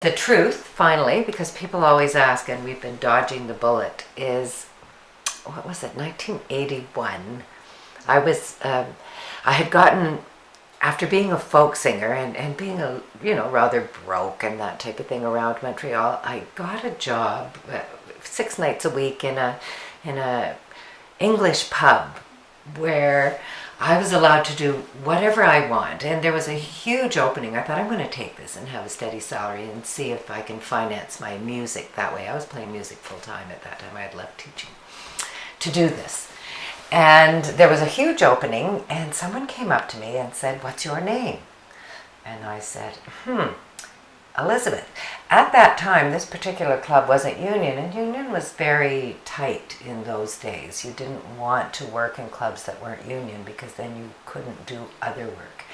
The truth, finally, because people always ask, and we've been dodging the bullet, is, what was it, 1981. I had gotten, after being a folk singer and being rather broke and that type of thing around Montreal, I got a job 6 nights a week in a English pub where I was allowed to do whatever I want, and there was a huge opening. I thought, I'm going to take this and have a steady salary and see if I can finance my music that way. I was playing music full time at that time. I had left teaching to do this. And there was a huge opening, and someone came up to me and said, "What's your name?" And I said, Elizabeth. At that time, this particular club wasn't union, and union was very tight in those days. You didn't want to work in clubs that weren't union because then you couldn't do other work.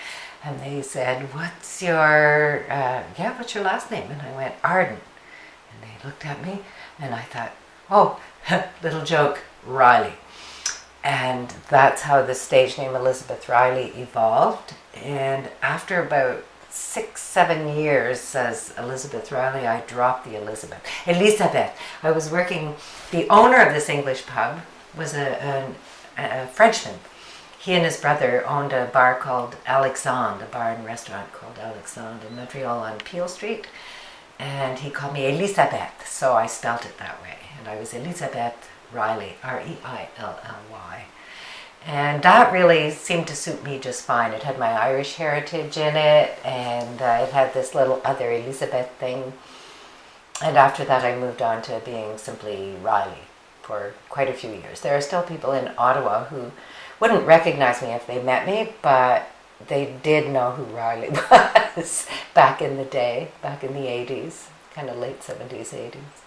And they said, what's your last name? And I went, Arden. And they looked at me, and I thought, oh, little joke, Riley. And that's how the stage name Elizabeth Riley evolved. And after about 6-7 years as Elizabeth Riley, I dropped the Elizabeth. I was working, the owner of this English pub was a Frenchman. He and his brother owned a bar called Alexandre, a bar and restaurant called Alexandre in Montreal on Peel Street. And he called me Elizabeth, so I spelt it that way. And I was Elizabeth Riley, Reilly. And that really seemed to suit me just fine. It had my Irish heritage in it, and it had this little other Elizabeth thing. And after that, I moved on to being simply Riley for quite a few years. There are still people in Ottawa who wouldn't recognize me if they met me, but they did know who Riley was back in the day, back in the 80s, kind of late 70s, 80s.